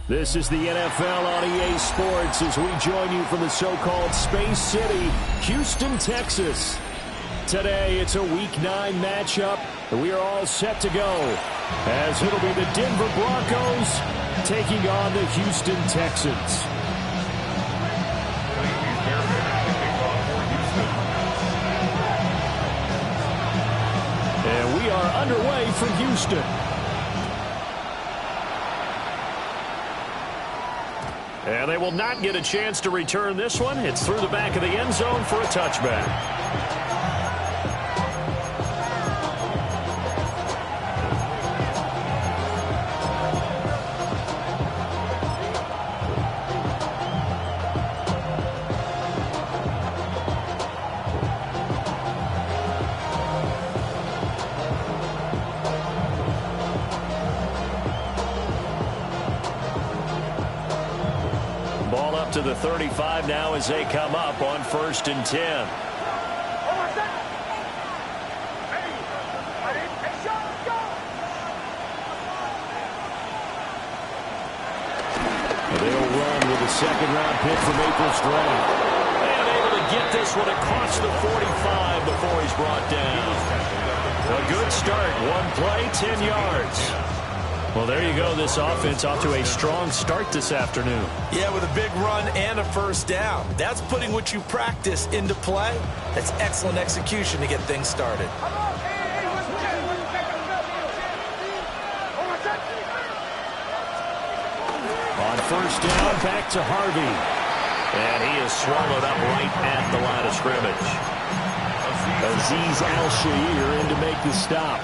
This is the NFL on EA Sports as we join you from the so-called Space City, Houston, Texas. Today, it's a Week 9 matchup, and we are all set to go, as it'll be the Denver Broncos taking on the Houston Texans. And we are underway from Houston. And they will not get a chance to return this one. It's through the back of the end zone for a touchback. To the 35 now as they come up on 1st and 10. They'll run with a second-round pick from April's draft. And able to get this one across the 45 before he's brought down. A good start. One play, 10 yards. Well, there you go. This offense off to a strong start this afternoon. Yeah, with a big run and a first down. That's putting what you practice into play. That's excellent execution to get things started. On first down, back to Harvey. And he is swallowed up right at the line of scrimmage. Azeez Al-Shaair in to make the stop.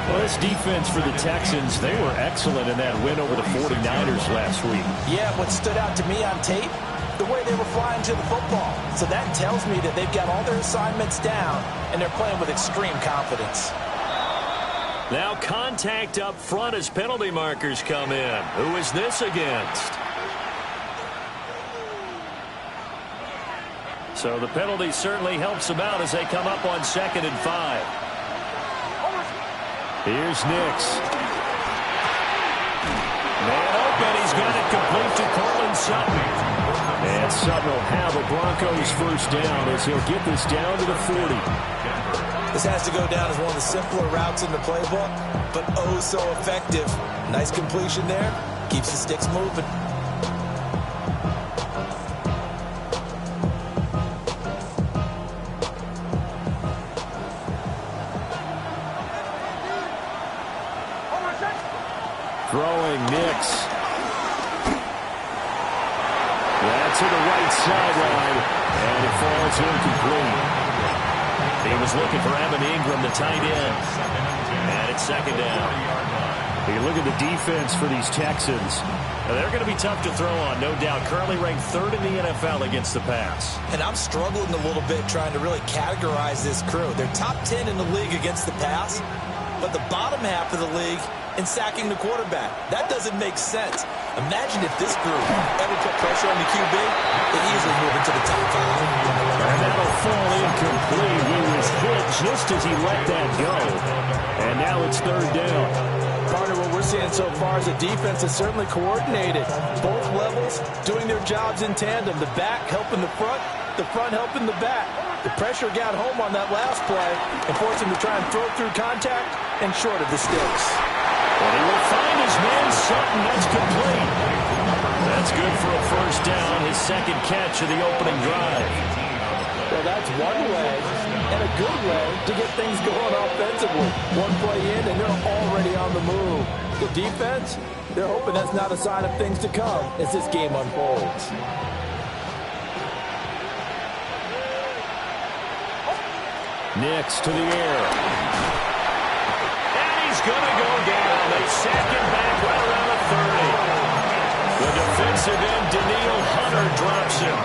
Well, this defense for the Texans, they were excellent in that win over the 49ers last week. Yeah, what stood out to me on tape, the way they were flying to the football. So that tells me that they've got all their assignments down, and they're playing with extreme confidence. Now contact up front as penalty markers come in. Who is this against? So the penalty certainly helps them out as they come up on 2nd and 5. Here's Nix. Man open. He's got it complete to Courtland Sutton. And Sutton will have a Broncos first down as he'll get this down to the 40. This has to go down as one of the simpler routes in the playbook, but oh so effective. Nice completion there. Keeps the sticks moving. Throwing Nix. That's to the right sideline, and it falls incomplete. He was looking for Evan Ingram, the tight end. And it's 2nd down. You look at the defense for these Texans. They're going to be tough to throw on, no doubt. Currently ranked 3rd in the NFL against the pass. And I'm struggling a little bit trying to really categorize this crew. They're top 10 in the league against the pass, but the bottom half of the league in sacking the quarterback. That doesn't make sense. Imagine if this group ever put pressure on the QB, they easily move into the top 5. And that'll fall incomplete. He was hit just as he let that go. And now it's 3rd down. Partner, what we're seeing so far is the defense is certainly coordinated. Both levels doing their jobs in tandem. The back helping the front helping the back. The pressure got home on that last play and forced him to try and throw through contact and short of the sticks. And he will find his man Sutton. That's complete. That's good for a first down. His 2nd catch of the opening drive. Well, that's one way and a good way to get things going offensively. One play in and they're already on the move. The defense, they're hoping that's not a sign of things to come as this game unfolds. Nix to the air. And he's going to go down. They sack him back right around the 30. The defensive end, Danielle Hunter, drops him.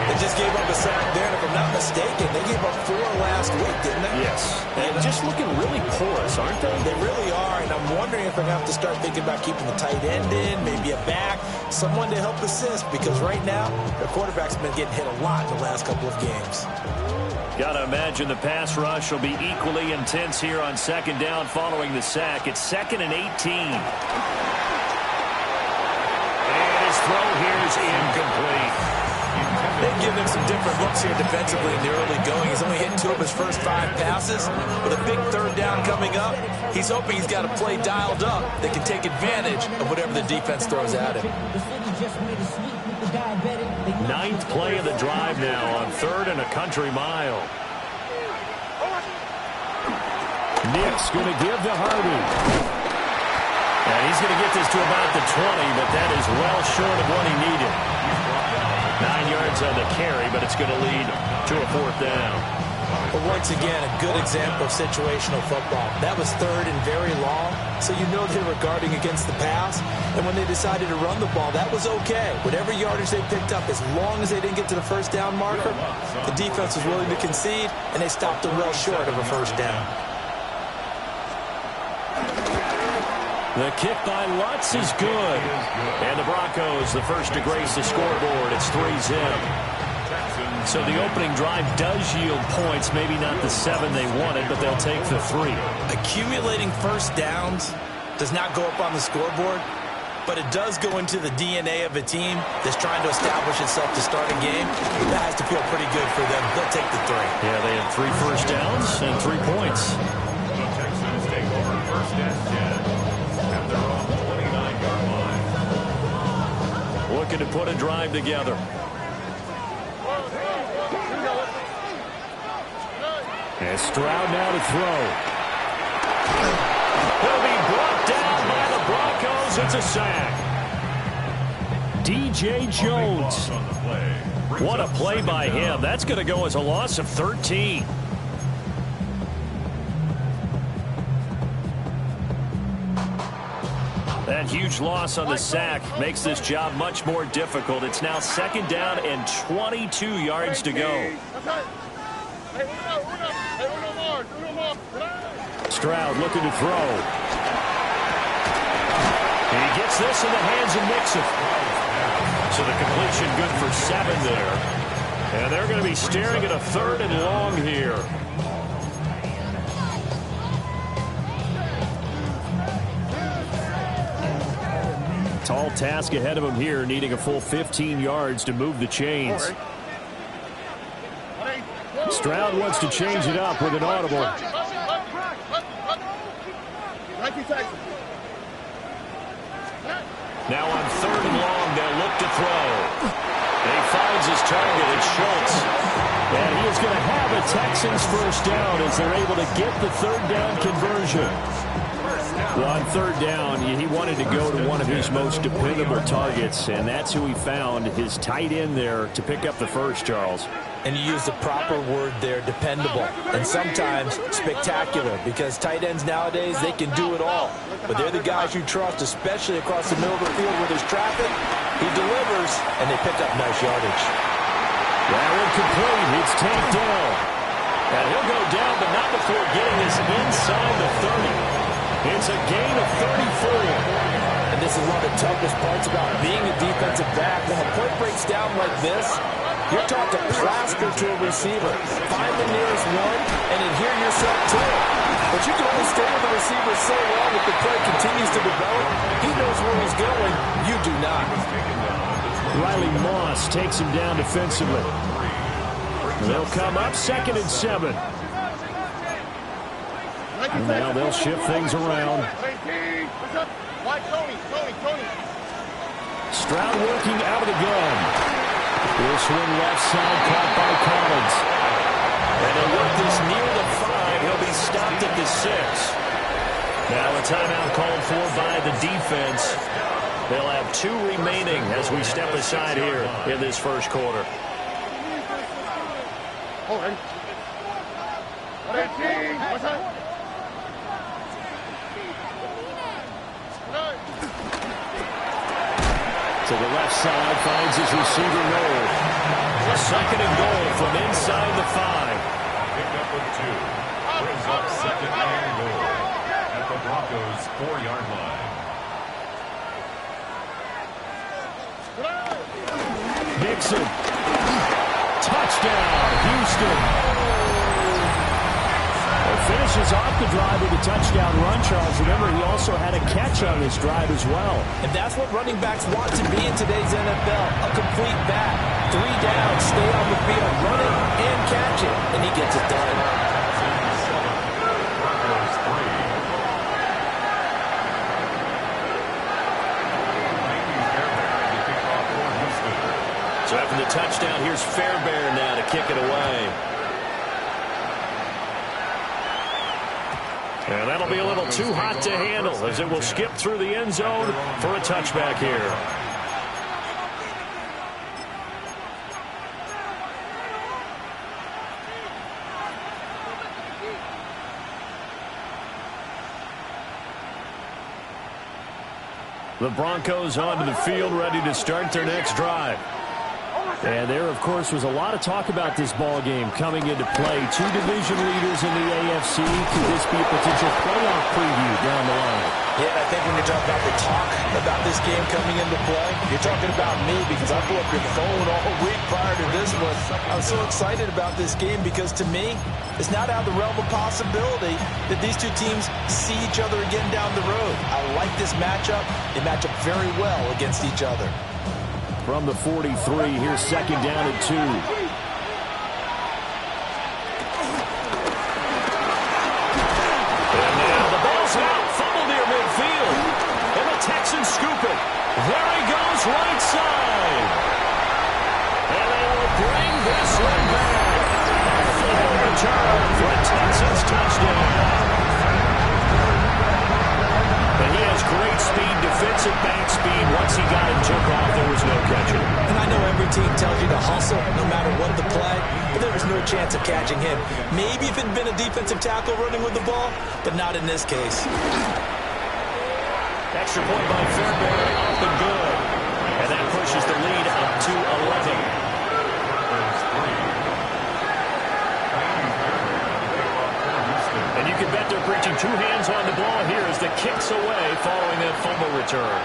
They just gave up a sack there, and if I'm not mistaken, they gave up 4 last week, didn't they? Yes. And just looking really porous, aren't they? They really are, and I'm wondering if they're going to have to start thinking about keeping the tight end in, maybe a back, someone to help assist, because right now, their quarterback's been getting hit a lot in the last couple of games. Got to imagine the pass rush will be equally intense here on 2nd down following the sack. It's 2nd and 18. is incomplete. They've given him some different looks here defensively in the early going. He's only hit 2 of his first 5 passes. With a big third down coming up, he's hoping he's got a play dialed up that can take advantage of whatever the defense throws at him. 9th play of the drive now on 3rd and a country mile. Nick's going to give to Harvey. And he's going to get this to about the 20, but that is well short of what he needed. 9 yards on the carry, but it's going to lead to a 4th down. But once again, a good example of situational football. That was 3rd and very long, so you know they were guarding against the pass. And when they decided to run the ball, that was okay. Whatever yardage they picked up, as long as they didn't get to the first down marker, the defense was willing to concede, and they stopped them well short of a first down. The kick by Lutz is good. And the Broncos, the first to grace the scoreboard. It's 3-zip. So the opening drive does yield points. Maybe not the 7 they wanted, but they'll take the 3. Accumulating first downs does not go up on the scoreboard, but it does go into the DNA of a team that's trying to establish itself to start a game. That has to feel pretty good for them. They'll take the 3. Yeah, they had 3 first downs and 3 points. The Texans take over 1st and 10. Looking to put a drive together. And Stroud now to throw. He'll be brought down by the Broncos. It's a sack. DJ Jones. What a play by him. That's going to go as a loss of 13. That huge loss on the sack makes this job much more difficult. It's now 2nd down and 22 yards to go. Stroud looking to throw. He gets this in the hands of Mixon. So the completion good for 7 there. And they're going to be staring at a 3rd and long here. Tall task ahead of him here, needing a full 15 yards to move the chains. Stroud wants to change it up with an audible. Now on 3rd and long, they'll look to throw. And he finds his target. It's Schultz. And he is going to have a Texans first down as they're able to get the 3rd down conversion. Well, on 3rd down, he wanted to go to one of his most dependable targets, and that's who he found, his tight end there, to pick up the first, Charles. And you use the proper word there, dependable, and sometimes spectacular, because tight ends nowadays, they can do it all. But they're the guys you trust, especially across the middle of the field where there's traffic. He delivers, and they pick up nice yardage. Well, incomplete. It's tapped down. And he'll go down, but not before getting this inside the 30. It's a gain of 34. And this is one of the toughest parts about being a defensive back. When a play breaks down like this, you're taught to plaster to a receiver. Find the nearest one and adhere yourself to it. But you can only stay with the receiver so long if the play continues to develop. He knows where he's going. You do not. Riley Moss takes him down defensively. They'll come up 2nd and 7. Now they'll shift things around. Stroud working out of the gun. This one left side caught by Collins. And he'll work this near the 5. He'll be stopped at the 6. Now a timeout called for by the defense. They'll have 2 remaining as we step aside here in this first quarter. To the left side, finds his receiver Noel. A 2nd and goal from inside the 5. Picked up with 2. Brings up 2nd and goal at the Broncos' 4-yard line. finishes off the drive with a touchdown run, Charles. Remember, he also had a catch on this drive as well. And that's what running backs want to be in today's NFL, a complete back. 3 down, stay on the field, run it and catch it, and he gets it done. So after the touchdown, here's Fairbairn now to kick it away. And that'll be a little too hot to handle as it will skip through the end zone for a touchback here. The Broncos onto the field, ready to start their next drive. And there, of course, was a lot of talk about this ball game coming into play. 2 division leaders in the AFC. Could this be a potential playoff preview down the line? Yeah, I think when you talk about the talk about this game coming into play, you're talking about me because I blew up your phone all week prior to this one. I was so excited about this game because, to me, it's not out of the realm of possibility that these two teams see each other again down the road. I like this matchup. They match up very well against each other. From the 43, here's second down and 2. And now the ball's out, fumble near midfield. And the Texans scoop it. There he goes, right side. And they will bring this one back. Full return for a Texans touchdown. And he has great speed, defensive back speed. Once he got him took off, there was no catching. And I know every team tells you to hustle no matter what the play, but there was no chance of catching him. Maybe if it had been a defensive tackle running with the ball, but not in this case. Extra point by Fairbairn, up and good. And that pushes the lead up to 11. And you can bet they're preaching 2 hands on the ball here as the kick's away following that fumble return.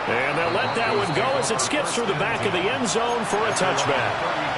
And they'll let that one go as it skips through the back of the end zone for a touchback.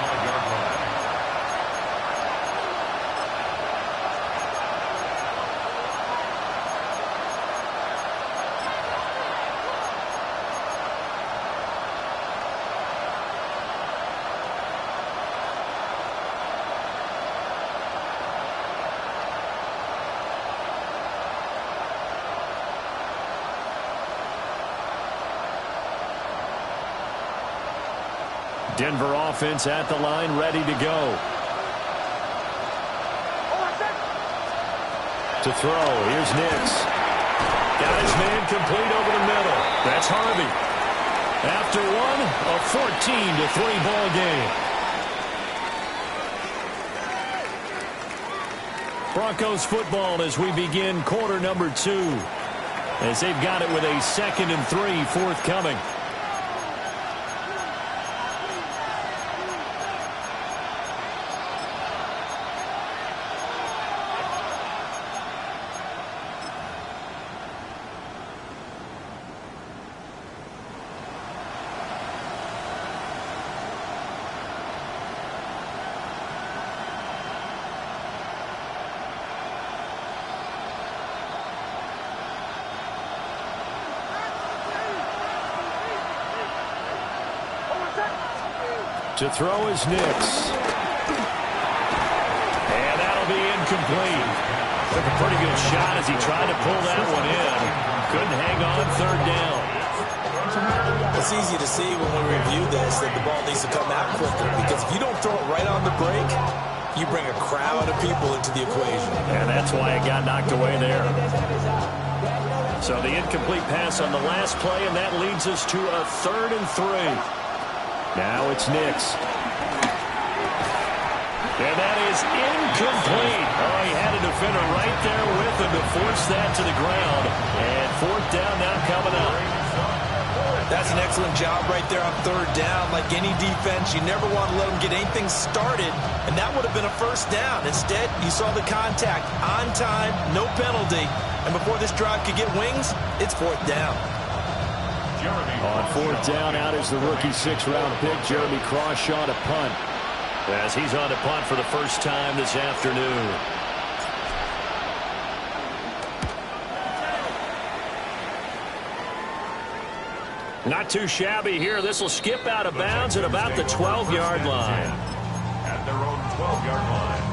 Denver offense at the line, ready to go. To throw, here's Nix. Got his man complete over the middle. That's Harvey. After one, a 14-3 ball game. Broncos football as we begin quarter number 2. As they've got it with a 2nd and 3 forthcoming. To throw is Nix. And that'll be incomplete. Took a pretty good shot as he tried to pull that one in. Couldn't hang on 3rd down. It's easy to see when we review this that the ball needs to come out quicker because if you don't throw it right on the break, you bring a crowd of people into the equation. And that's why it got knocked away there. So the incomplete pass on the last play, and that leads us to a 3rd and 3. Now it's Nix. And that is incomplete. Oh, he had a defender right there with him to force that to the ground. And 4th down now coming up. That's an excellent job right there on 3rd down. Like any defense, you never want to let them get anything started. And that would have been a 1st down. Instead, you saw the contact on time, no penalty. And before this drive could get wings, it's 4th down. On 4th down, out is the rookie 6th-round pick, Jeremy Crawshaw, to punt. As he's on to punt for the first time this afternoon. Not too shabby here. This will skip out of bounds at about the 12-yard line. At their own 12-yard line.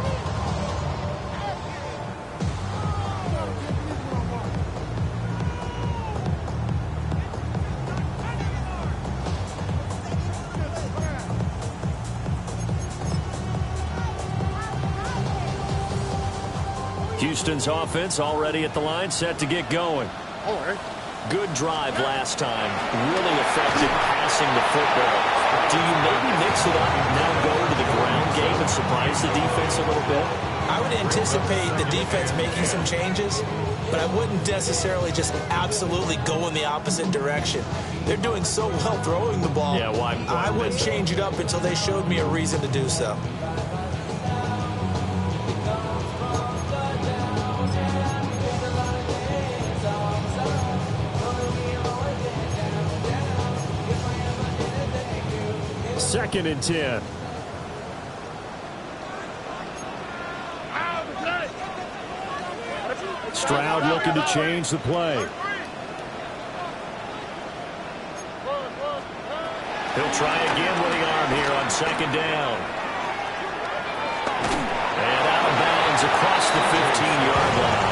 Houston's offense already at the line, set to get going. Good drive last time. Really effective passing the football. Do you maybe mix it up and now go to the ground game and surprise the defense a little bit? I would anticipate the defense making some changes, but I wouldn't necessarily just absolutely go in the opposite direction. They're doing so well throwing the ball. Yeah, why I wouldn't change it up until they showed me a reason to do so. Second and 10. Stroud looking to change the play. He'll try again with the arm here on second down. And out of bounds across the 15-yard line.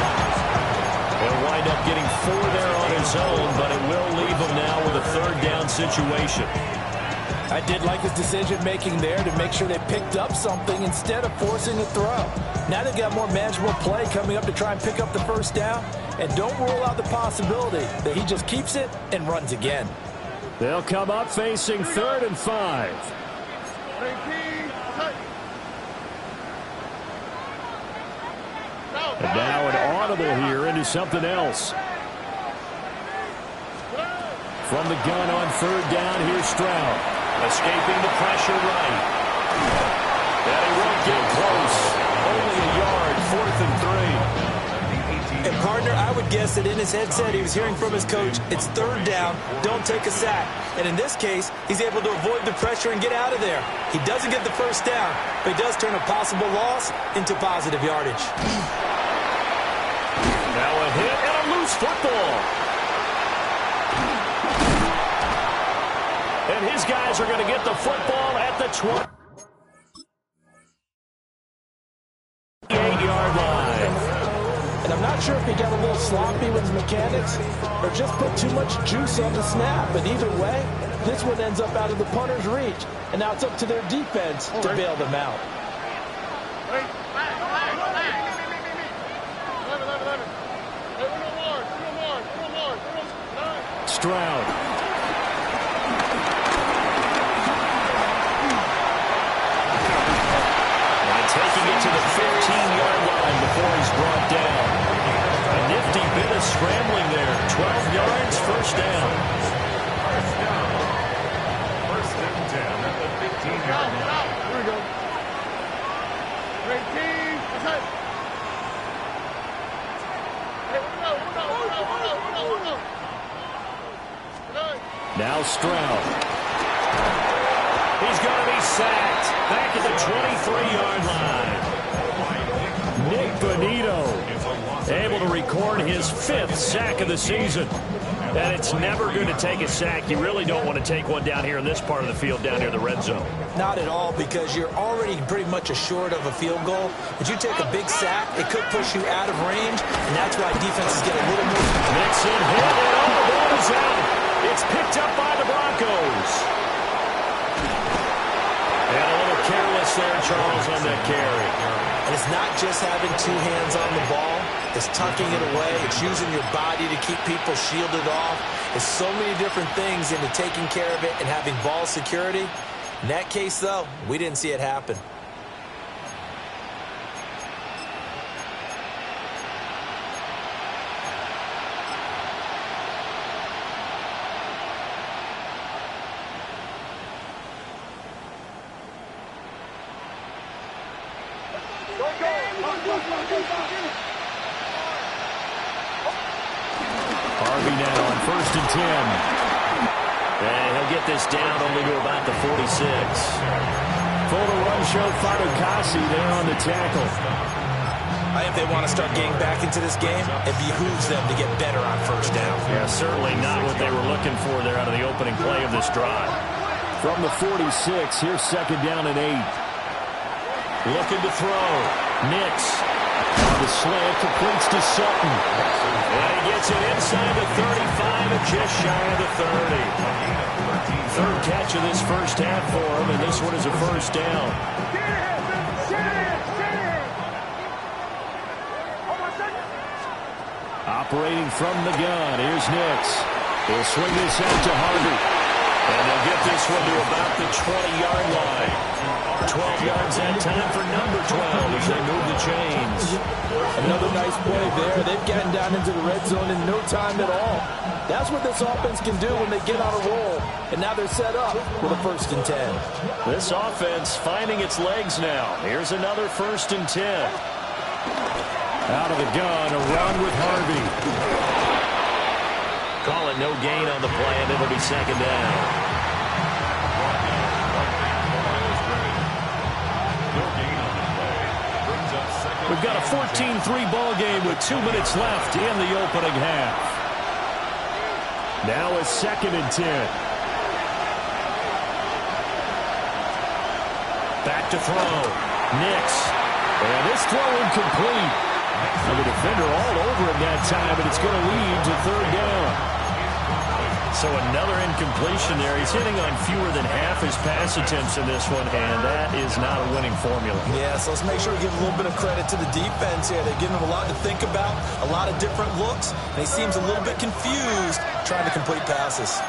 He'll wind up getting 4 there on his own, but it will leave him now with a third down situation. I did like his decision-making there to make sure they picked up something instead of forcing a throw. Now they've got more manageable play coming up to try and pick up the first down, and don't rule out the possibility that he just keeps it and runs again. They'll come up facing 3rd and 5. And now an audible here into something else. From the gun on 3rd down, here's Stroud. Escaping the pressure right. And he won't get close. Only a yard, 4th and 3. And partner, I would guess that in his headset he was hearing from his coach, it's 3rd down, don't take a sack. And in this case, he's able to avoid the pressure and get out of there. He doesn't get the first down, but he does turn a possible loss into positive yardage. Now a hit and a loose football. And his guys are going to get the football at the 28-yard line. And I'm not sure if he got a little sloppy with his mechanics or just put too much juice on the snap. But either way, this one ends up out of the punter's reach. And now it's up to their defense to bail them out. Stroud. Taking it to the 15-yard line before he's brought down. A nifty bit of scrambling there. 12 yards, first down. First and 10 at the 15-yard line. Here we go. Great team. Now Stroud. He's going to be sacked. Back at the 23-yard line. Nick Bonito able to record his 5th sack of the season. And it's never good to take a sack. You really don't want to take one down here in this part of the field, down near the red zone. Not at all, because you're already pretty much assured of a field goal. But you take a big sack, it could push you out of range, and that's why defenses get a little more. Nixon hit, and all the ball is out. It's picked up by the Broncos. And a little careless there, Charles, on that carry. And it's not just having 2 hands on the ball. It's tucking it away. It's using your body to keep people shielded off. There's so many different things into taking care of it and having ball security. In that case, though, we didn't see it happen. Harvey now on 1st and 10. And he'll get this down only to about the 46. For the run show, Fatukasi there on the tackle. I think they want to start getting back into this game. It behooves them to get better on first down. Yeah, certainly not what they were looking for there out of the opening play of this drive. From the 46, here's second down and 8. Looking to throw. Nix. On the slant, completes to Sutton. And he gets it inside the 35 and just shy of the 30. Third catch of this first half for him, and this one is a first down. Operating from the gun, here's Nix. He'll swing this out to Harvey. And they'll get this one to about the 20-yard line. 12 yards that time for number 12 as they move the chains. Another nice play there. They've gotten down into the red zone in no time at all. That's what this offense can do when they get on a roll. And now they're set up with a 1st and 10. This offense finding its legs now. Here's another 1st and 10. Out of the gun, a run with Harvey. Call it no gain on the play, and it'll be second down. We've got a 14-3 ball game with 2 minutes left in the opening half. Now it's 2nd and 10. Back to throw. Nix. And this throw incomplete. And the defender all over him that time, and it's going to lead to 3rd down. So another incompletion there. He's hitting on fewer than half his pass attempts in this one, and that is not a winning formula. Yeah, so let's make sure we give a little bit of credit to the defense here. They're giving him a lot to think about, a lot of different looks, and he seems a little bit confused trying to complete passes.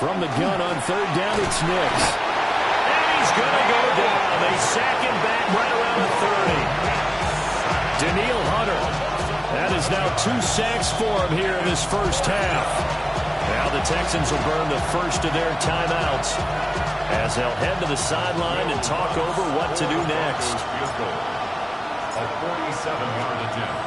From the gun on 3rd down, it's Nix. And he's going to go down. They sack him back right around the 30. Danielle Hunter. That is now 2 sacks for him here in this first half. Now the Texans will burn the first of their timeouts as they'll head to the sideline and talk over what to do next. A 47-yard attempt.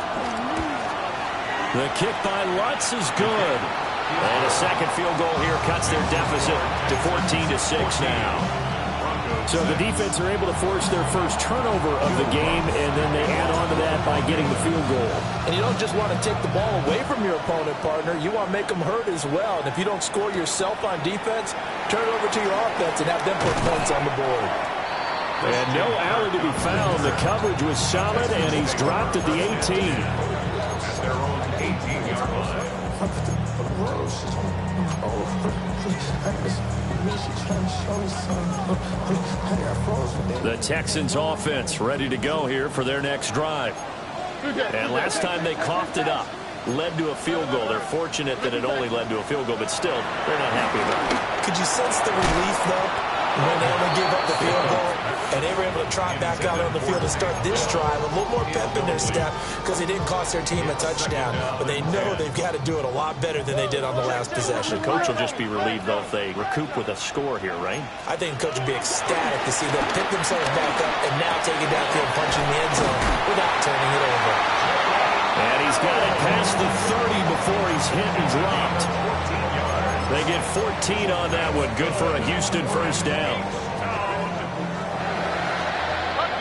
The kick by Lutz is good. And a second field goal here cuts their deficit to 14-6 now. So the defense are able to force their first turnover of the game, and then they add on to that by getting the field goal. And you don't just want to take the ball away from your opponent, partner. You want to make them hurt as well. And if you don't score yourself on defense, turn it over to your offense and have them put points on the board. And no alley to be found. The coverage was solid, and he's dropped at the 18. At their own 18-yard line. The Texans offense ready to go here for their next drive. And last time they coughed it up, led to a field goal. They're fortunate that it only led to a field goal, but still, they're not happy about it. Could you sense the relief, though, when they only gave up the field goal and they were able to trot back out on the field and start this drive, a little more pep in their step because they didn't cost their team a touchdown, but they know they've got to do it a lot better than they did on the last possession. Coach will just be relieved, though, if they recoup with a score here, right? I think Coach will be ecstatic to see them pick themselves back up and now take it downfield, punching the end zone without turning it over. And he's got it past the 30 before he's hit and dropped. They get 14 on that one. Good for a Houston first down.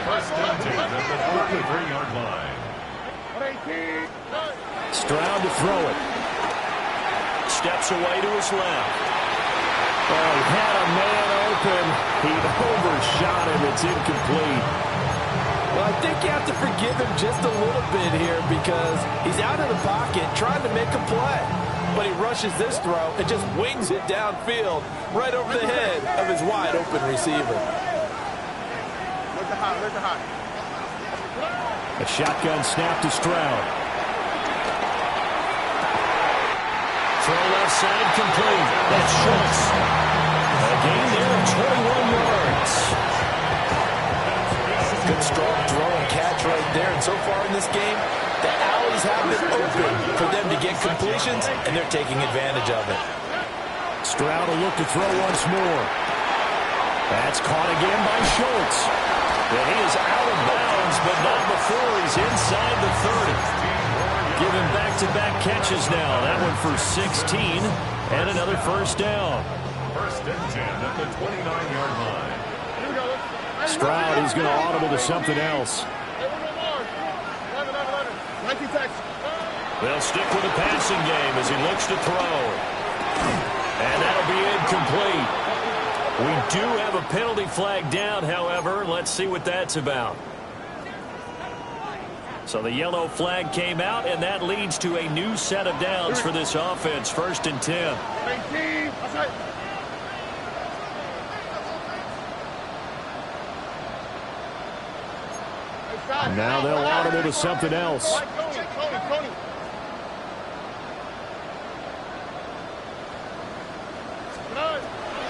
First and 10 at the 43-yard line. Stroud to throw it. Steps away to his left. Oh, he had a man open. He overshot him. It's incomplete. Well, I think you have to forgive him just a little bit here because he's out of the pocket trying to make a play. But he rushes this throw and just wings it downfield right over the head of his wide-open receiver. A shotgun snap to Stroud. Throw left side complete. That's Schultz. A gain there of 21 yards. Good strong throw and catch right there. And so far in this game, the alleys have been open for them to get completions, and they're taking advantage of it. Stroud will look to throw once more. That's caught again by Schultz. And he is out of bounds bounds, but not before he's inside the 30. Giving back-to-back catches now. That one for 16 and another first down. First and 10 at the 29-yard line. Stroud is going to audible to something else. They'll stick with the passing game as he looks to throw. And that'll be incomplete. We do have a penalty flag down, however. Let's see what that's about. So the yellow flag came out, and that leads to a new set of downs for this offense. First and 10. Now they'll audible to something else.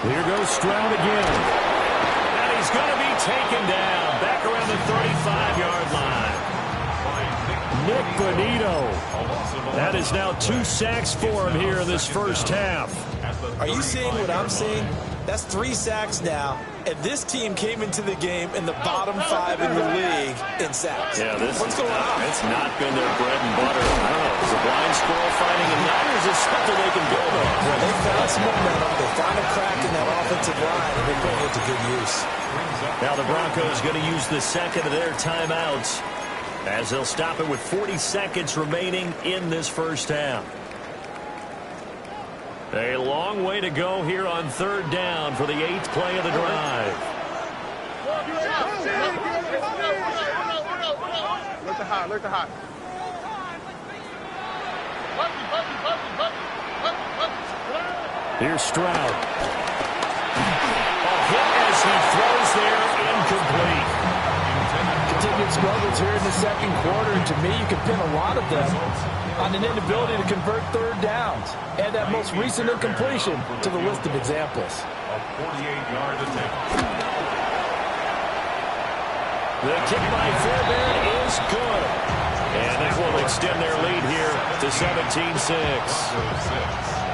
Here goes Stroud again. And he's going to be taken down back around the 35-yard line. Nick Bonito. That is now 2 sacks for him here in this first half. Are you seeing what I'm seeing? That's 3 sacks now, and this team came into the game in the bottom 5 in the league in sacks. Yeah, What's going on? It's not been their bread and butter. I don't know. Is a blind squirrel fighting a nut, or is it something they can build on? Well, they found some momentum. They found a crack in that offensive line, and they're putting it to good use. Now the Broncos going to use the second of their timeouts as they'll stop it with 40 seconds remaining in this first half. A long way to go here on third down for the 8th play of the drive. Look to hot, look to hot. Here's Stroud. A hit as he throws there, incomplete. Continued struggles here in the second quarter, and to me, you can pin a lot of them on an inability to convert third downs. Add that most recent incompletion to the list of examples. A 48-yard attempt. The kick by Fairbairn is good. And that will extend their lead here to 17-6.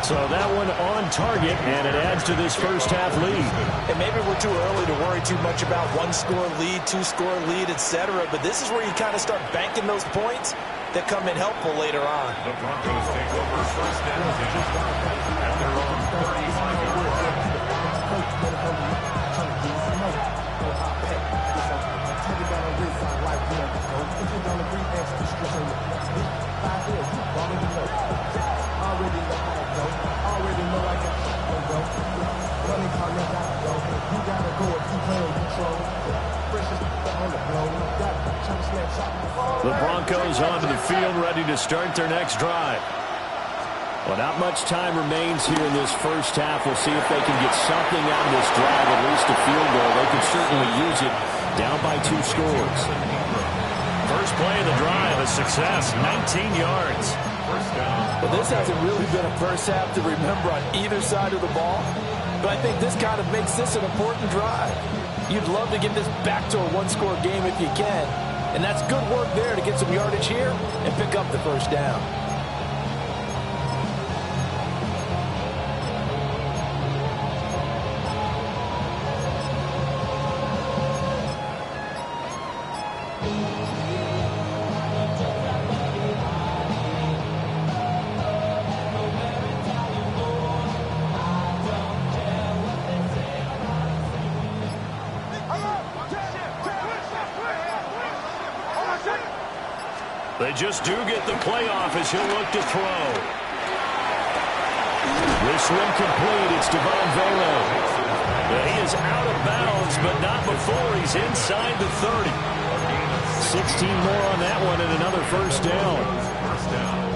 So that one on target, and it adds to this first half lead. And maybe we're too early to worry too much about 1-score lead, 2-score lead, etc. But this is where you kind of start banking those points that come in helpful later on. The Broncos take over first and 10 at their own 35-yard line. The Broncos onto the field, ready to start their next drive. Well, not much time remains here in this first half. We'll see if they can get something out of this drive, at least a field goal. They can certainly use it, down by 2 scores. First play of the drive, a success, 19 yards. Well, this hasn't really been a first half to remember on either side of the ball, but I think this kind of makes this an important drive. You'd love to get this back to a 1-score game if you can, and that's good work there to get some yardage here and pick up the first down. They just do get the playoff as he'll look to throw. This one complete. It's Devon Velo. He is out of bounds, but not before he's inside the 30. 16 more on that one and another first down. First down.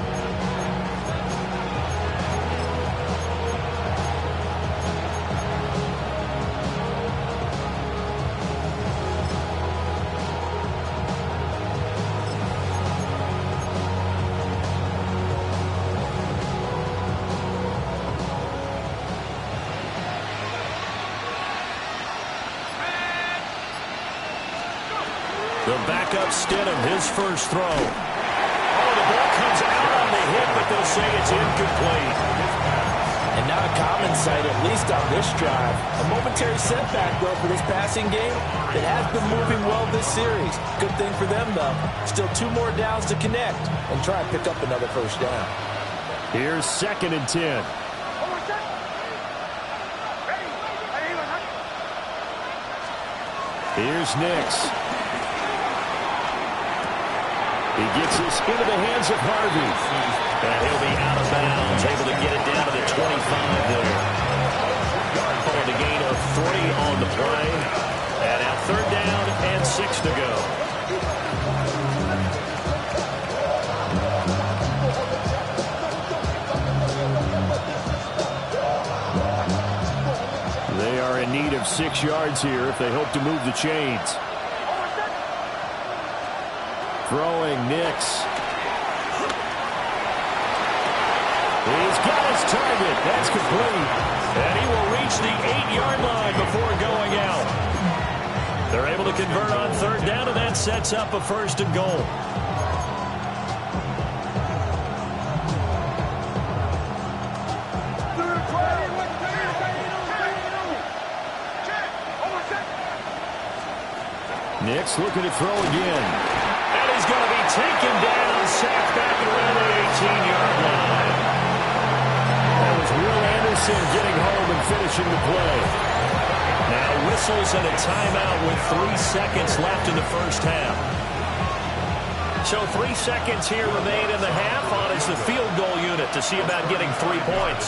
The backup Stidham, his first throw. Oh, the ball comes out on the hit, but they'll say it's incomplete. And not a common sight, at least on this drive. A momentary setback, though, for this passing game. It has been moving well this series. Good thing for them, though. Still 2 more downs to connect and try and pick up another first down. Here's 2nd and 10. Here's Nix. He gets this into the hands of Harvey. And he'll be out of bounds, able to get it down to the 25 there. Followed a gain of 3 on the play. And now 3rd down and 6 to go. They are in need of 6 yards here if they hope to move the chains. Throwing Nix. He's got his target. That's complete. And he will reach the 8-yard line before going out. They're able to convert on 3rd down, and that sets up a 1st and goal. Nix looking to throw again. And he's going to be taken down, sacked back around the 18-yard line. That was Will Anderson getting home and finishing the play. Now whistles and a timeout with 3 seconds left in the first half. So 3 seconds here remain in the half on as the field goal unit to see about getting 3 points.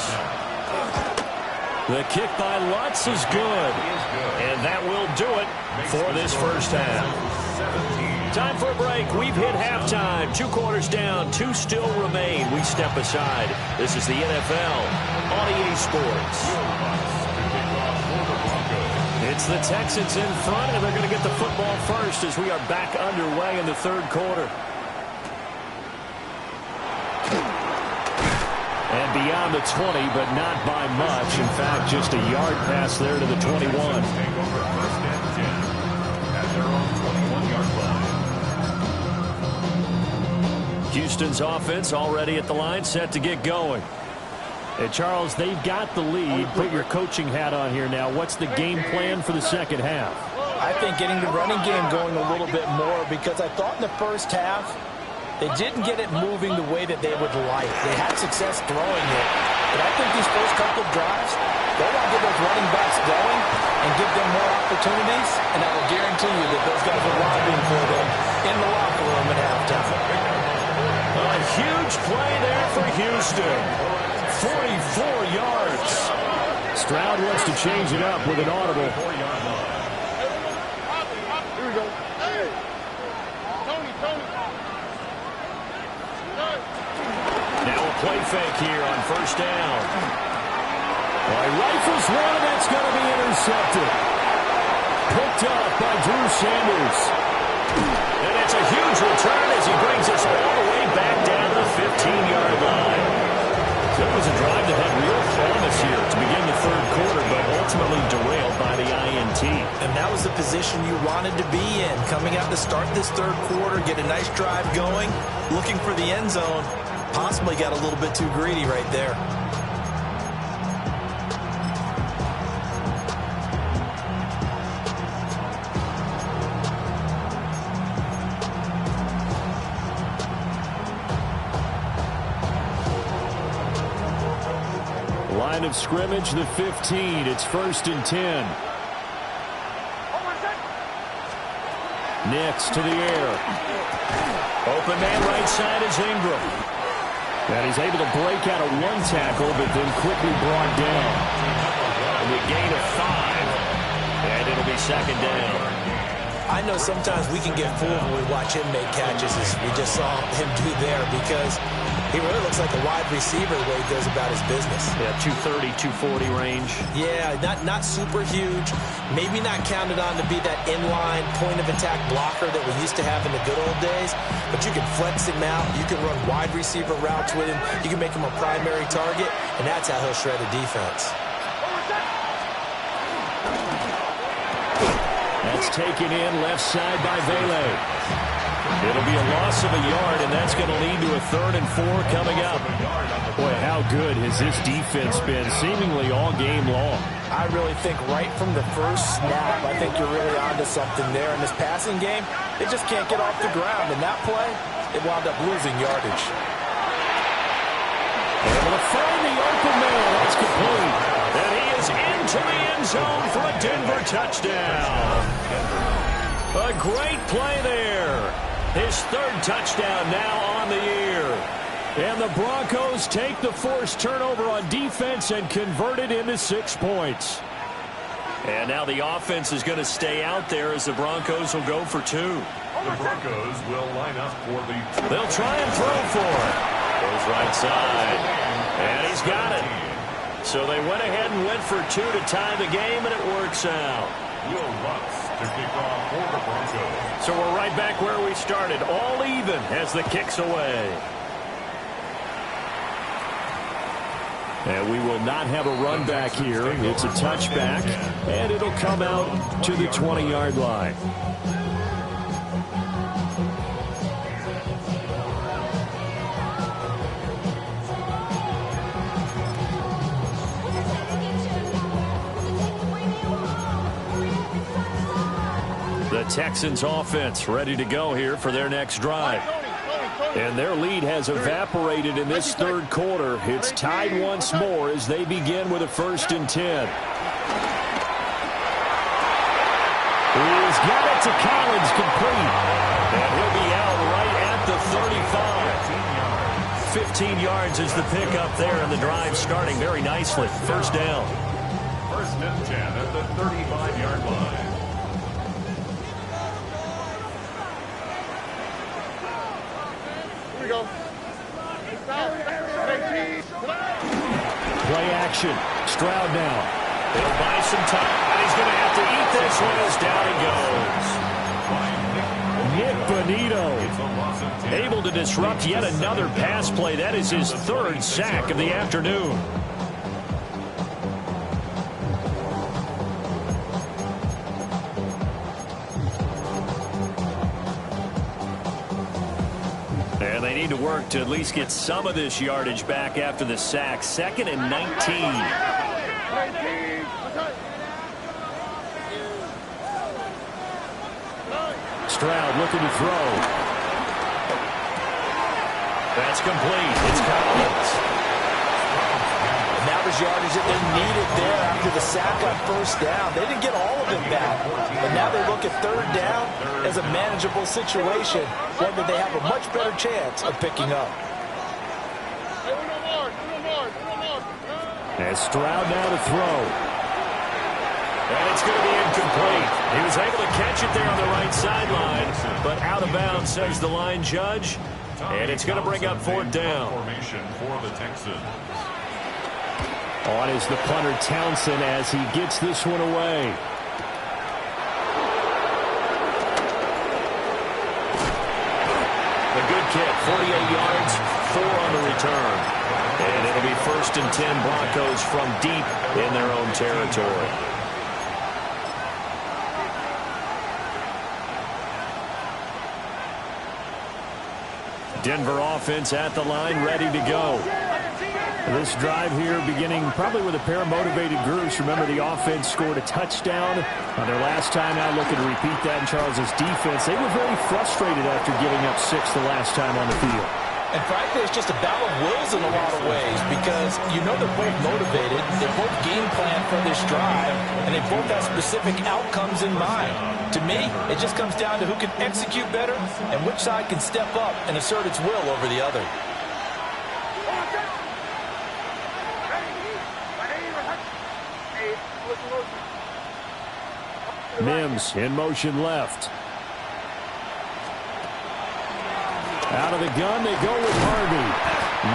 The kick by Lutz is good. And that will do it for this first half. Time for a break. We've hit halftime. 2 quarters down. 2 still remain. We step aside. This is the NFL on EA Sports. It's the Texans in front, and they're going to get the football first as we are back underway in the 3rd quarter. And beyond the 20, but not by much. In fact, just a yard pass there to the 21. Houston's offense already at the line, set to get going. Hey, Charles, they've got the lead. Put your coaching hat on here now. What's the game plan for the second half? I think getting the running game going a little bit more, because I thought in the first half they didn't get it moving the way that they would like. They had success throwing it. But I think these first couple of drives, they want to get those running backs going and give them more opportunities. And I will guarantee you that those guys are lobbying for them in the locker room at halftime. A huge play there for Houston. 44 yards. Stroud wants to change it up with an audible. Here we go. Hey. Tony. Now a play fake here on 1st down. Rifles one, and that's going to be intercepted. Picked up by Drew Sanders. And it's a huge return as he brings us all the way back down to the 15-yard line. It was a drive that had real promise here to begin the 3rd quarter, but ultimately derailed by the INT. And that was the position you wanted to be in. Coming out to start this 3rd quarter, get a nice drive going, looking for the end zone. Possibly got a little bit too greedy right there. Line of scrimmage, the 15. It's 1st and 10. Nix to the air. Open man right side is Ingram. And he's able to break out of 1 tackle, but then quickly brought down. And a gain of 5. And it'll be 2nd down. I know sometimes we can get fooled when we watch him make catches, as we just saw him do there, because he really looks like a wide receiver the way he goes about his business. Yeah, 230, 240 range. Yeah, not super huge. Maybe not counted on to be that inline point-of-attack blocker that we used to have in the good old days. But you can flex him out. You can run wide receiver routes with him. You can make him a primary target, and that's how he'll shred a defense. That's taken in left side by Vele. It'll be a loss of a yard, and that's going to lead to a 3rd and 4 coming up. Boy, how how good has this defense been seemingly all game long? I really think right from the first snap, I think you're really onto something there. In this passing game, they just can't get off the ground. In that play, it wound up losing yardage. Able to find the open man. That's complete. And he is into the end zone for a Denver touchdown. A great play there. His third touchdown now on the year. And the Broncos take the forced turnover on defense and convert it into 6 points. And now the offense is going to stay out there as the Broncos will go for 2. The Broncos will line up for the... They'll try and throw for it. Goes right side. And he's got it. So they went ahead and went for 2 to tie the game, and it works out. Will Lutz to kick off for the Broncos. So we're right back where we started. All even as the kick's away. And we will not have a run back here. It's a touchback, and it'll come out to the 20-yard line. The Texans offense ready to go here for their next drive. And their lead has evaporated in this third quarter. It's tied once more as they begin with a 1st and 10. He's got it to Collins, complete. And he'll be out right at the 35. 15 yards is the pickup there, and the drive starting very nicely. First down. 1st and 10 at the 35-yard line. Play action. Stroud now. They'll buy some time, and he's going to have to eat this one as down he goes. Nick Bonito able to disrupt yet another pass play. That is his 3rd sack of the afternoon. And they need to work to at least get some of this yardage back after the sack. 2nd and 19. Stroud looking to throw. That's complete. It's Collins. And that was yardage that they needed there after the sack on 1st down. They didn't get all of it back. But now they look at 3rd down as a manageable situation, one that they have a much better chance of picking up. As Stroud now to throw. And it's going to be incomplete. He was able to catch it there on the right sideline, but out of bounds, says the line judge. And it's going to bring up 4th down. Formation for the Texans. On is the punter Townsend as he gets this one away. A good kick, 48 yards, 4 on the return. And it'll be 1st and 10 Broncos from deep in their own territory. Denver offense at the line, ready to go. This drive here beginning probably with a pair of motivated groups. Remember, the offense scored a touchdown on their last time out. Looking to repeat that in Charles's defense. They were very frustrated after giving up 6 the last time on the field. And frankly, it's just a battle of wills in a lot of ways because you know they're both motivated. They both game plan for this drive, and they both have specific outcomes in mind. To me, it just comes down to who can execute better and which side can step up and assert its will over the other. Mims in motion left. Out of the gun, they go with Harvey.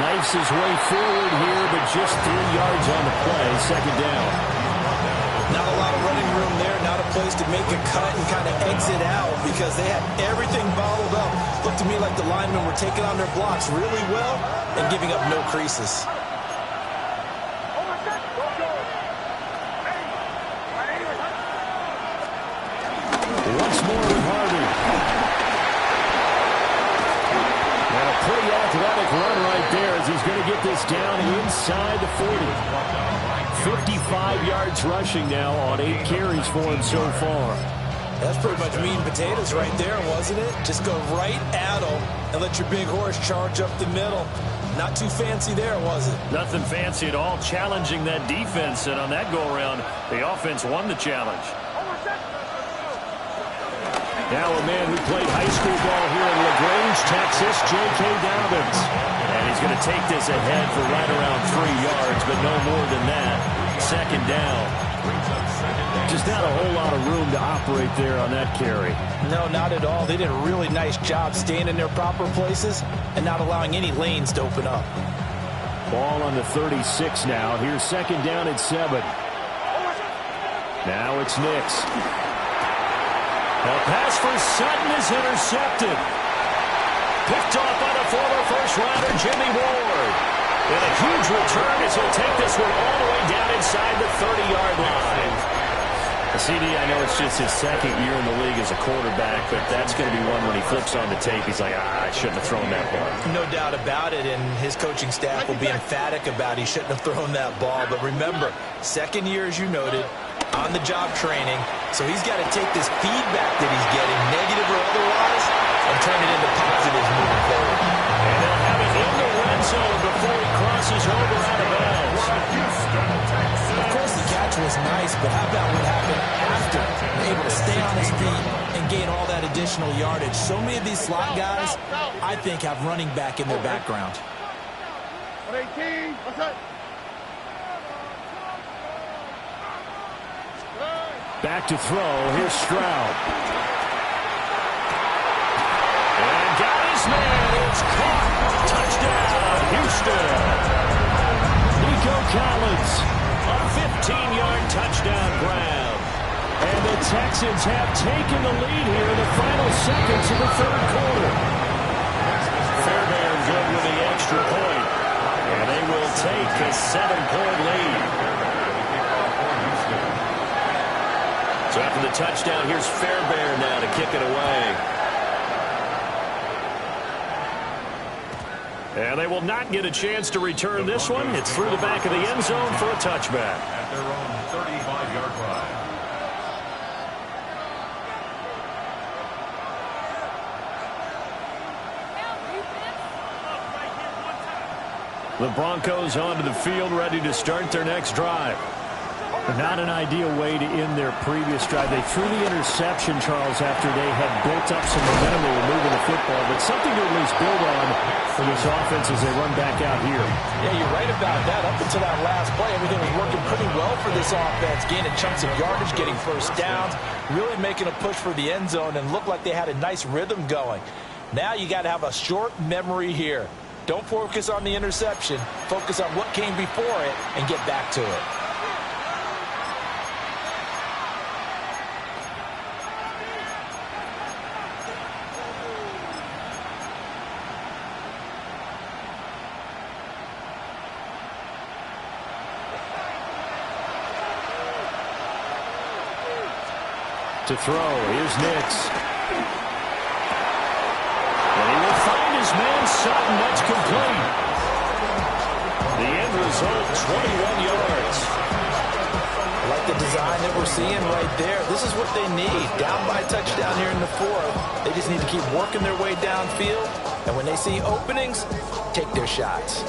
Knifes his way forward here, but just 3 yards on the play. 2nd down. Not a lot of running room there. Not a place to make a cut and kind of exit out because they had everything bottled up. Looked to me like the linemen were taking on their blocks really well and giving up no creases. Once more with Harvey. And a pretty athletic run right there as he's going to get this down 40. 55 yards rushing now on 8 carries for him so far. That's pretty much meat and potatoes right there, wasn't it? Just go right at him and let your big horse charge up the middle. Not too fancy there, was it? Nothing fancy at all, challenging that defense, and on that go-around, the offense won the challenge. Now a man who played high school ball here in LaGrange, Texas, J.K. Dobbins. And he's going to take this ahead for right around 3 yards, but no more than that. Second down. Just not a whole lot of room to operate there on that carry. No, not at all. They did a really nice job staying in their proper places and not allowing any lanes to open up. Ball on the 36 now. Here's second down at 7. Now it's Nix. A pass for Sutton is intercepted. Picked off by the former first-rounder Jimmy Ward. And a huge return as he'll take this one all the way down inside the 30-yard line. CD, I know it's just his second year in the league as a quarterback, but that's going to be one when he flips on the tape. He's like, I shouldn't have thrown that ball. No doubt about it, and his coaching staff will be emphatic about he shouldn't have thrown that ball. But remember, second year, as you noted, on-the-job training, so he's got to take this feedback that he's getting, negative or otherwise, and turn it into positives moving forward. And they'll have it in the red zone before he crosses over out of bounds. Of course, the catch was nice, but how about what happened after? Able to stay on his feet and gain all that additional yardage. So many of these slot guys, I think, have running back in their background. 18, what's that? Back to throw. Here's Stroud. And got his man. It's caught. Touchdown, Houston. Nico Collins, a 15-yard touchdown grab. And the Texans have taken the lead here in the final seconds of the third quarter. Fairbairn good with the extra point. And they will take a 7-point lead. So after the touchdown, here's Fairbairn now to kick it away. And they will not get a chance to return this one. It's through the back of the end zone for a touchback. At their own 35-yard line. The Broncos onto the field, ready to start their next drive. Not an ideal way to end their previous drive. They threw the interception, Charles, after they had built up some momentum. They were moving the football, but something to at least build on for this offense as they run back out here. Yeah, you're right about that. Up until that last play, everything was working pretty well for this offense, gaining chunks of yardage, getting first downs, really making a push for the end zone, and looked like they had a nice rhythm going. Now you got to have a short memory here. Don't focus on the interception. Focus on what came before it and get back to it. To throw, here's Nix. And he will find his man Sutton. That's complete. The end result, 21 yards. I like the design that we're seeing right there. This is what they need. Down by a touchdown here in the fourth. They just need to keep working their way downfield. And when they see openings, take their shots.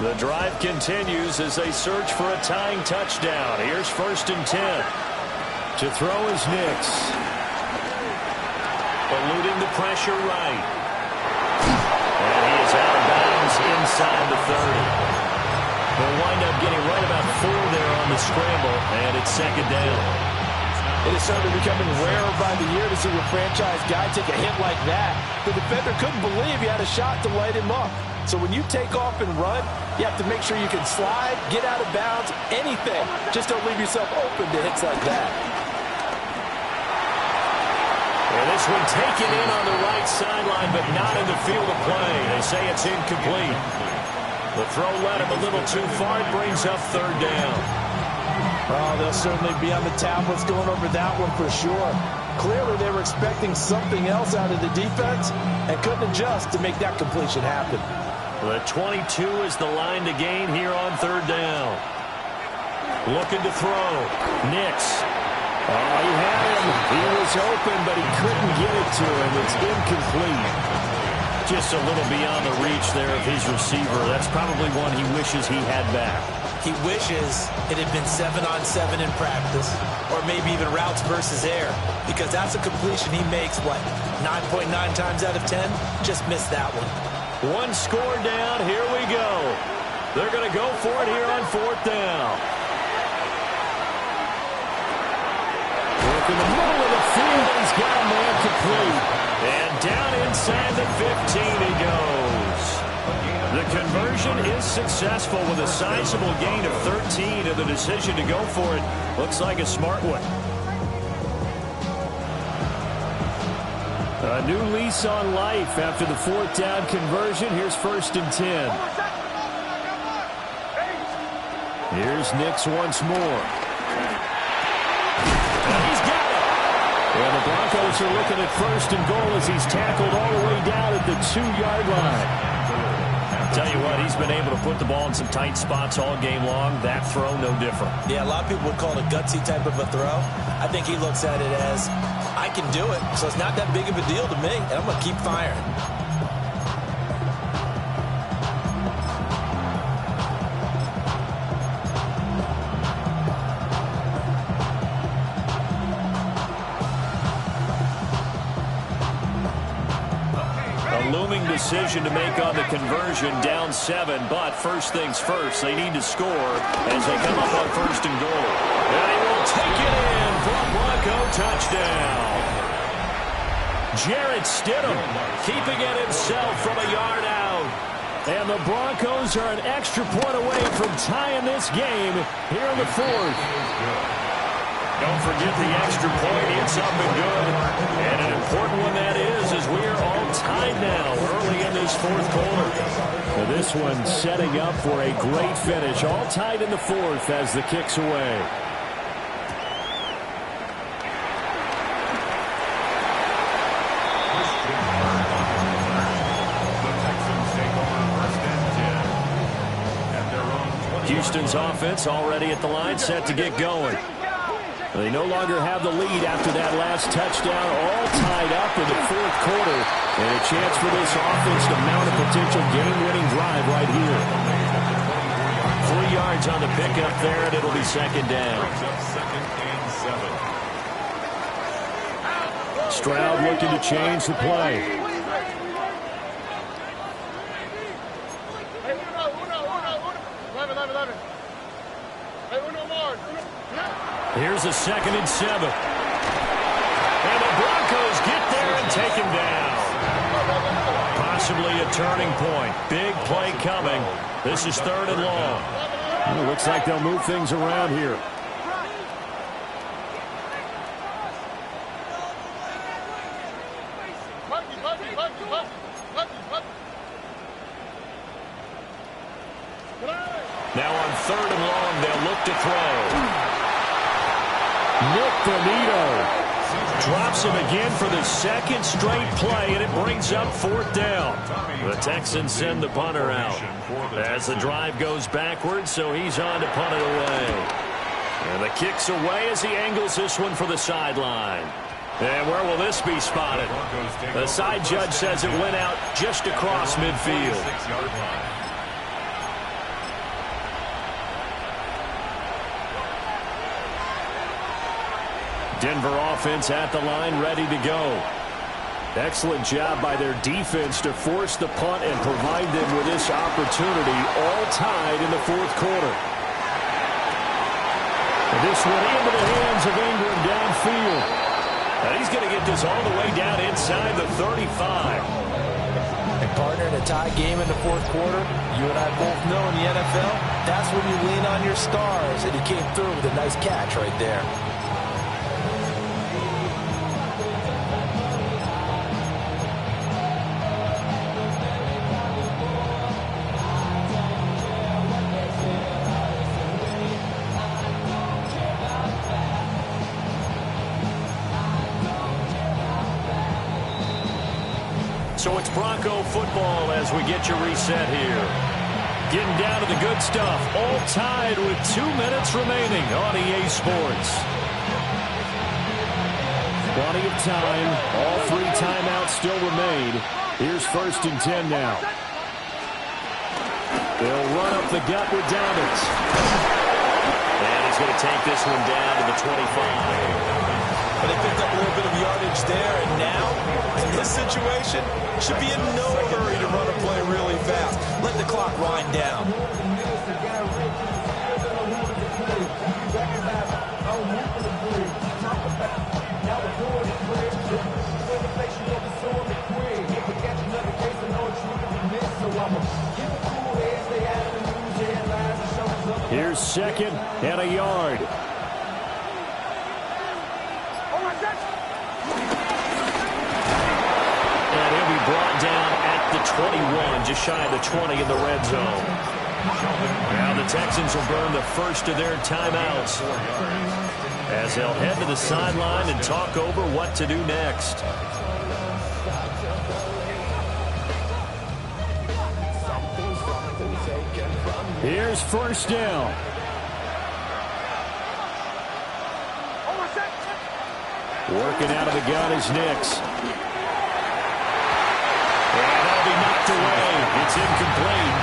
The drive continues as they search for a tying touchdown. Here's 1st and 10. To throw is Nix. Eluding the pressure right. And he is out of bounds inside the 30. They'll wind up getting right about 4 there on the scramble, and it's second down. It is certainly becoming rarer by the year to see a franchise guy take a hit like that. The defender couldn't believe he had a shot to light him up. So when you take off and run, you have to make sure you can slide, get out of bounds, anything. Just don't leave yourself open to hits like that. And this one taken in on the right sideline, but not in the field of play. They say it's incomplete. The throw led him a little too far. It brings up 3rd down. Oh, they'll certainly be on the tablets going over that one for sure. Clearly, they were expecting something else out of the defense and couldn't adjust to make that completion happen. The 22 is the line to gain here on third down. Looking to throw. Nix. Oh, he had him. He was open, but he couldn't get it to him. It's incomplete. Just a little beyond the reach there of his receiver. That's probably one he wishes he had back. He wishes it had been 7-on-7 in practice, or maybe even routes versus air, because that's a completion he makes, what, 9.9 times out of 10? Just missed that one. One score down. Here we go. They're going to go for it here on fourth down. Work in the middle of the field. He's got a man complete. And down inside the 15 he goes. The conversion is successful with a sizable gain of 13, and the decision to go for it looks like a smart one. A new lease on life after the fourth down conversion. Here's 1st and 10. Here's Nix once more. And he's got it. And the Broncos are looking at 1st and goal as he's tackled all the way down at the 2-yard line. Tell you what, he's been able to put the ball in some tight spots all game long. That throw, no different. Yeah, a lot of people would call it a gutsy type of a throw. I think he looks at it as, I can do it, so it's not that big of a deal to me, and I'm going to keep firing. Decision to make on the conversion, down 7, but first things first, they need to score as they come up on 1st and goal. And he will take it in for a Bronco touchdown. Jarrett Stidham keeping it himself from a yard out. And the Broncos are an extra point away from tying this game here in the 4th. Don't forget the extra point. It's up and good. And an important one that is, as we are all tied now early in this 4th quarter. Well, this one setting up for a great finish. All tied in the 4th as the kick's away. Houston's offense already at the line, set to get going. They no longer have the lead after that last touchdown, all tied up in the 4th quarter. And a chance for this offense to mount a potential game-winning drive right here. 3 yards on the pickup there, and it'll be 2nd down. Stroud looking to change the play. Here's a 2nd and 7. And the Broncos get there and take him down. Possibly a turning point. Big play coming. This is 3rd and long. Well, looks like they'll move things around here. Now on 3rd and long, they'll look to throw. Nick Bonito drops him again for the 2nd straight play, and it brings up 4th down. The Texans send the punter out as the drive goes backwards, so he's on to punt it away. And the kick's away as he angles this one for the sideline. And where will this be spotted? The side judge says it went out just across midfield. Denver offense at the line, ready to go. Excellent job by their defense to force the punt and provide them with this opportunity, all tied in the 4th quarter. And this one into the hands of Ingram downfield. And he's going to get this all the way down inside the 35. And partner, in a tie game in the 4th quarter, you and I both know in the NFL, that's when you lean on your stars, and he came through with a nice catch right there. So it's Bronco football as we get your reset here. Getting down to the good stuff. All tied with 2 minutes remaining on EA Sports. Plenty of time. All 3 timeouts still remain. Here's 1st and 10 now. They'll run up the gut with Dobbins. And he's going to take this one down to the 25. But they picked up a little bit of yardage there, and now, in this situation, should be in no hurry to run a play really fast. Let the clock wind down. Here's 2nd and a yard. And he'll be brought down at the 21, just shy of the 20 in the red zone. Now the Texans will burn the first of their timeouts as they'll head to the sideline and talk over what to do next. Here's 1st down. Working out of the gun is Nix. And that'll be knocked away. It's incomplete.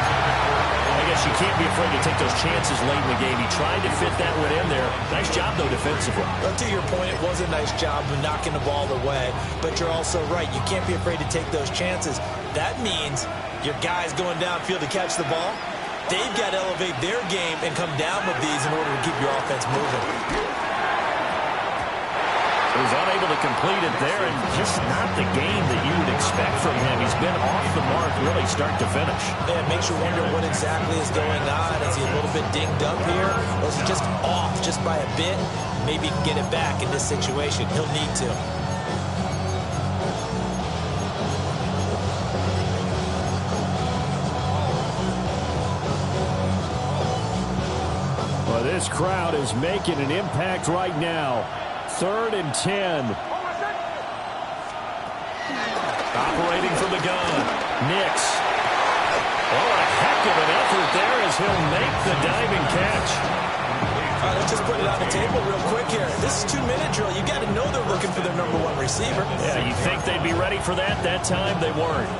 I guess you can't be afraid to take those chances late in the game. He tried to fit that one in there. Nice job, though, defensively. Well, to your point, it was a nice job of knocking the ball away. But you're also right. You can't be afraid to take those chances. That means your guys going downfield to catch the ball, they've got to elevate their game and come down with these in order to keep your offense moving. He was unable to complete it there, and just not the game that you would expect from him. He's been off the mark really start to finish. Yeah, it makes you wonder what exactly is going on. Is he a little bit dinged up here, or is he just off just by a bit? Maybe he can get it back in this situation. He'll need to. Well, this crowd is making an impact right now. 3rd and 10. Operating from the gun. Nix. Oh, a heck of an effort there as he'll make the diving catch. All right, let's just put it on the table real quick here. This is 2-minute drill. You got to know they're looking for their #1 receiver. Yeah, you think they'd be ready for that? That time they weren't.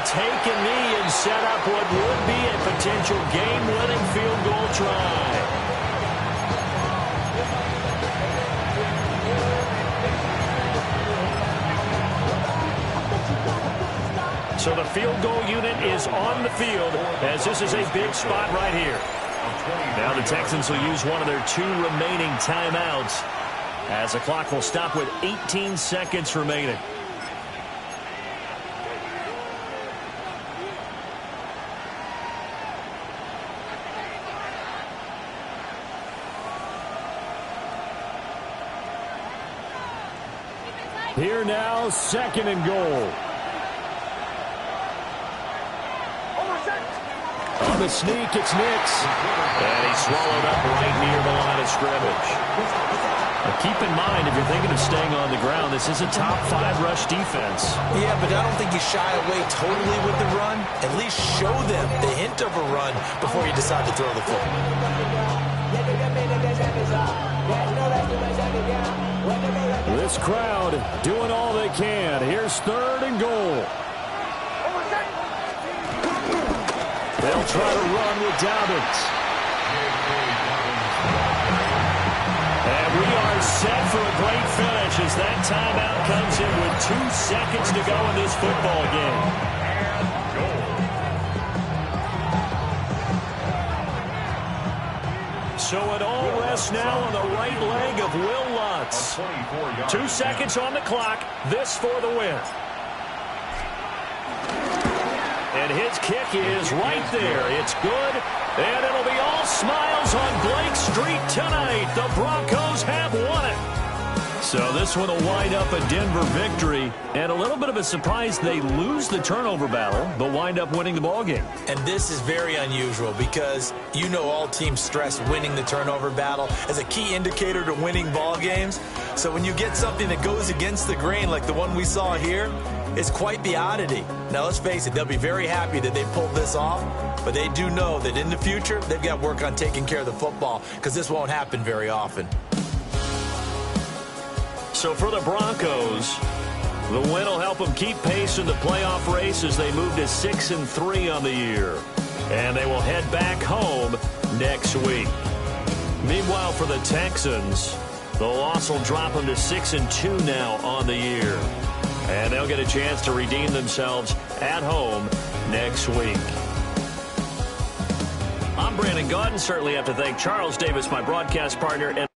Take a knee and set up what would be a potential game-winning field goal try. So the field goal unit is on the field as this is a big spot right here. Now the Texans will use one of their 2 remaining timeouts as the clock will stop with 18 seconds remaining. Here now, 2nd and goal. On the sneak, it's Nix. And he's swallowed up right near the line of scrimmage. Now keep in mind, if you're thinking of staying on the ground, this is a top 5 rush defense. Yeah, but I don't think you shy away totally with the run. At least show them the hint of a run before you decide to throw the football. This crowd doing all they can. Here's 3rd and goal. They'll try to run with Dobbins. And we are set for a great finish as that timeout comes in with 2 seconds to go in this football game. So it all rests now on the right leg of Will Lutz. 2 seconds on the clock. This for the win. And his kick is right there. It's good, And it'll be all smiles on Blake Street tonight. The Broncos have won it. So this one will wind up a Denver victory. And a little bit of a surprise, they lose the turnover battle, but wind up winning the ballgame. And this is very unusual because you know all teams stress winning the turnover battle as a key indicator to winning ball games. So when you get something that goes against the grain like the one we saw here, it's quite the oddity. Now, let's face it, they'll be very happy that they pulled this off, but they do know that in the future, they've got to work on taking care of the football because this won't happen very often. So for the Broncos, the win will help them keep pace in the playoff race as they move to 6-3 on the year. And they will head back home next week. Meanwhile, for the Texans, the loss will drop them to 6-2 now on the year. And they'll get a chance to redeem themselves at home next week. I'm Brandon Gaudin. Certainly have to thank Charles Davis, my broadcast partner. And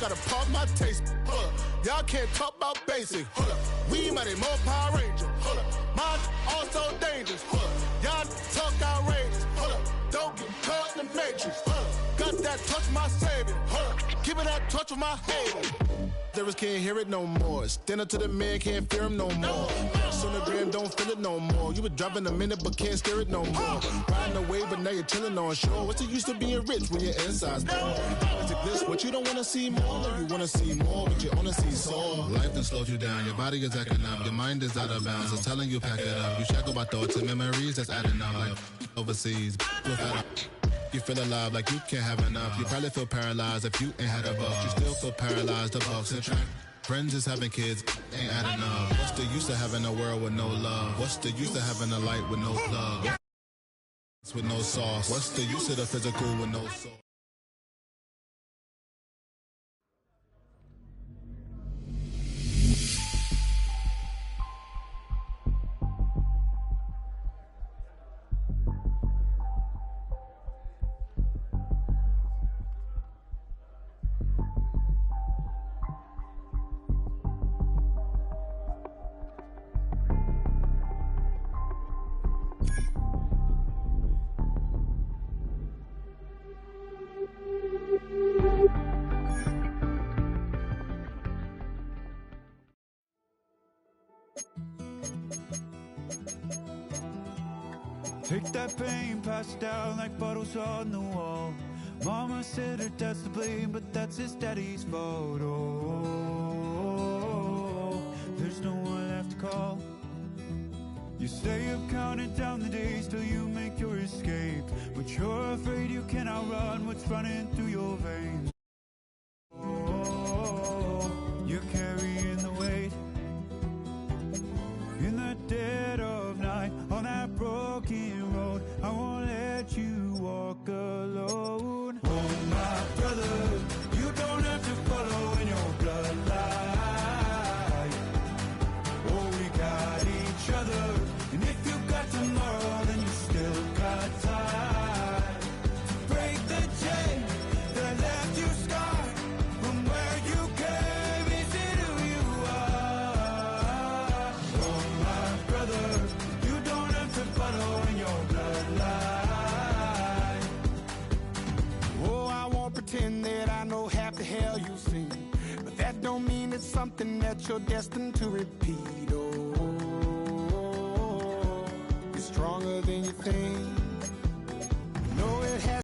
gotta pump my taste. Hold up. Y'all can't talk about basic. Hold up. We mighty more Power Ranger. Hold up. Mine also dangerous. Hold up. Y'all talk outrageous. Hold up. Don't get caught in the matrix. Hold up. Got that touch my savior. Hold up. Give me that touch with my hater. Devils can't hear it no more. Stand up to the man, can't fear him no more. Sonogram don't feel it no more. You been driving a minute but can't steer it no more. Riding away but now you're chilling on shore. What's the use of being rich when your inside's poor? Is it this what you don't want to see more? No, you want to see more but you only see sore. Life done slowed you down. Your body is acting up. Your mind is out of bounds. I'm telling you pack it up. You shackled by thoughts and memories that's adding up. Like overseas. You feel alive like you can't have enough. You probably feel paralyzed if you ain't had a buck. You still feel paralyzed, the bucks and track. Friends is having kids, ain't adding up. What's the use of having a world with no love? What's the use of having a light with no love? With no sauce. What's the use of the physical with no sauce? Take that pain, pass it down like bottles on the wall. Mama said her dad's to blame, but that's his daddy's fault. Oh, there's no one left to call. You stay up counting down the days till you make your escape, but you're afraid you can't outrun what's running through your veins. Oh, you're carrying the weight in the dead of night on that broken road. I won't let you walk alone. Oh my brother, you don't have to follow in your bloodline. Oh, we got each other, and if you got tomorrow, then you still got time to break the chain that left you scarred from where you came into who you are. Oh my brother, you don't have to follow in your bloodline. Oh, I won't pretend that I know half the hell you've seen, but that don't mean it's something that you're destined to repeat. Oh, you're stronger than you think.